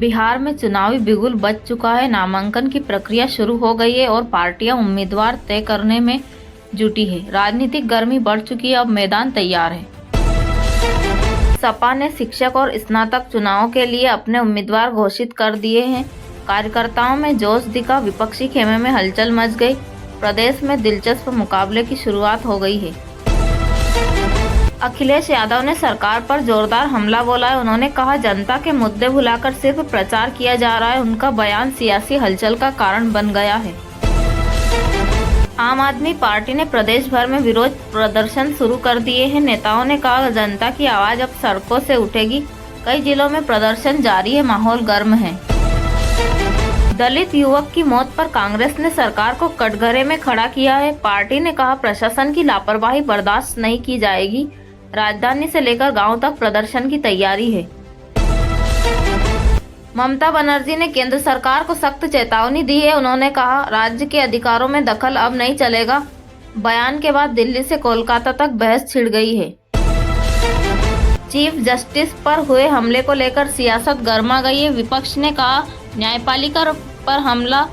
बिहार में चुनावी बिगुल बज चुका है। नामांकन की प्रक्रिया शुरू हो गई है और पार्टियां उम्मीदवार तय करने में जुटी है। राजनीतिक गर्मी बढ़ चुकी है, अब मैदान तैयार है। सपा ने शिक्षक और स्नातक चुनावों के लिए अपने उम्मीदवार घोषित कर दिए हैं। कार्यकर्ताओं में जोश दिखा, विपक्षी खेमे में हलचल मच गई। प्रदेश में दिलचस्प मुकाबले की शुरुआत हो गई है। अखिलेश यादव ने सरकार पर जोरदार हमला बोला है। उन्होंने कहा, जनता के मुद्दे भुलाकर सिर्फ प्रचार किया जा रहा है। उनका बयान सियासी हलचल का कारण बन गया है। आम आदमी पार्टी ने प्रदेश भर में विरोध प्रदर्शन शुरू कर दिए हैं। नेताओं ने कहा, जनता की आवाज अब सड़कों से उठेगी। कई जिलों में प्रदर्शन जारी है, माहौल गर्म है। दलित युवक की मौत पर कांग्रेस ने सरकार को कटघरे में खड़ा किया है। पार्टी ने कहा, प्रशासन की लापरवाही बर्दाश्त नहीं की जाएगी। राजधानी से लेकर गांव तक प्रदर्शन की तैयारी है। ममता बनर्जी ने केंद्र सरकार को सख्त चेतावनी दी है। उन्होंने कहा, राज्य के अधिकारों में दखल अब नहीं चलेगा। बयान के बाद दिल्ली से कोलकाता तक बहस छिड़ गई है। चीफ जस्टिस पर हुए हमले को लेकर सियासत गर्मा गई है। विपक्ष ने कहा, न्यायपालिका पर हमला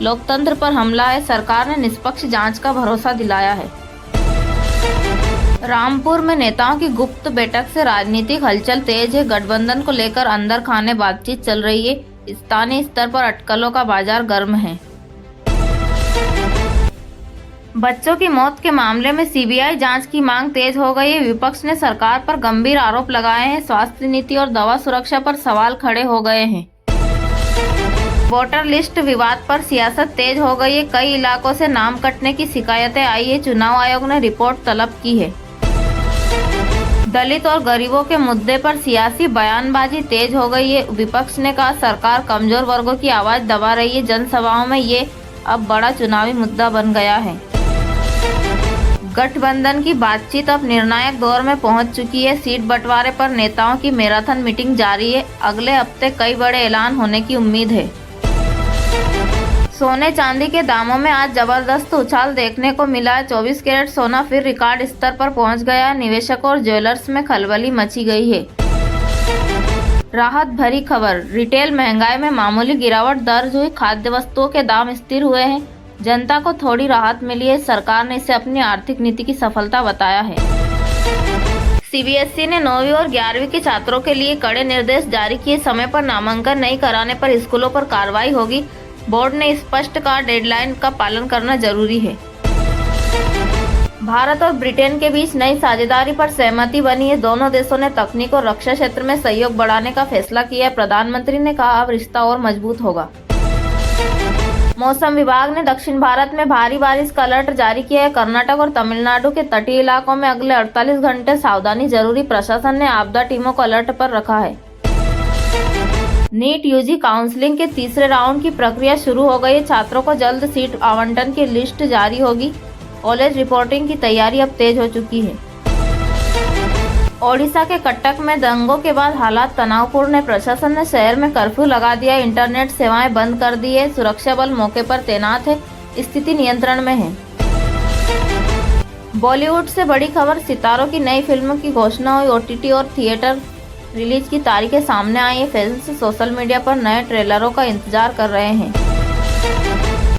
लोकतंत्र पर हमला है। सरकार ने निष्पक्ष जांच का भरोसा दिलाया है। रामपुर में नेताओं की गुप्त बैठक से राजनीतिक हलचल तेज है। गठबंधन को लेकर अंदर खाने बातचीत चल रही है। स्थानीय स्तर पर अटकलों का बाजार गर्म है। बच्चों की मौत के मामले में सीबीआई जांच की मांग तेज हो गई है। विपक्ष ने सरकार पर गंभीर आरोप लगाए हैं। स्वास्थ्य नीति और दवा सुरक्षा पर सवाल खड़े हो गए हैं। वोटर लिस्ट विवाद पर सियासत तेज हो गई है। कई इलाकों से नाम कटने की शिकायतें आई है। चुनाव आयोग ने रिपोर्ट तलब की है। दलित और गरीबों के मुद्दे पर सियासी बयानबाजी तेज हो गई है। विपक्ष ने कहा, सरकार कमजोर वर्गों की आवाज दबा रही है। जनसभाओं में ये अब बड़ा चुनावी मुद्दा बन गया है। गठबंधन की बातचीत अब निर्णायक दौर में पहुंच चुकी है। सीट बंटवारे पर नेताओं की मैराथन मीटिंग जारी है। अगले हफ्ते कई बड़े ऐलान होने की उम्मीद है। सोने चांदी के दामों में आज जबरदस्त उछाल देखने को मिला है। 24 कैरेट सोना फिर रिकॉर्ड स्तर पर पहुंच गया है। निवेशकों और ज्वेलर्स में खलबली मची गई है। राहत भरी खबर, रिटेल महंगाई में मामूली गिरावट दर्ज हुई। खाद्य वस्तुओं के दाम स्थिर हुए हैं। जनता को थोड़ी राहत मिली है। सरकार ने इसे अपनी आर्थिक नीति की सफलता बताया है। सीबीएसई ने 9वीं और 11वीं के छात्रों के लिए कड़े निर्देश जारी किए। समय पर नामांकन नहीं कराने पर स्कूलों पर कार्रवाई होगी। बोर्ड ने स्पष्ट कहा, डेडलाइन का पालन करना जरूरी है। भारत और ब्रिटेन के बीच नई साझेदारी पर सहमति बनी है। दोनों देशों ने तकनीक और रक्षा क्षेत्र में सहयोग बढ़ाने का फैसला किया है। प्रधानमंत्री ने कहा, अब रिश्ता और मजबूत होगा। मौसम विभाग ने दक्षिण भारत में भारी बारिश का अलर्ट जारी किया है। कर्नाटक और तमिलनाडु के तटीय इलाकों में अगले 48 घंटे सावधानी जरूरी। प्रशासन ने आपदा टीमों को अलर्ट पर रखा है। नीट यूजी काउंसलिंग के तीसरे राउंड की प्रक्रिया शुरू हो गई है। छात्रों को जल्द सीट आवंटन की लिस्ट जारी होगी। कॉलेज रिपोर्टिंग की तैयारी अब तेज हो चुकी है। ओडिशा के कटक में दंगों के बाद हालात तनावपूर्ण है। प्रशासन ने शहर में कर्फ्यू लगा दिया। इंटरनेट सेवाएं बंद कर दी है। सुरक्षा बल मौके पर तैनात है। स्थिति नियंत्रण में है। बॉलीवुड से बड़ी खबर, सितारों की नई फिल्मों की घोषणा हुई। ओटीटी और थिएटर रिलीज की तारीखें सामने आई है। फैंस सोशल मीडिया पर नए ट्रेलरों का इंतजार कर रहे हैं।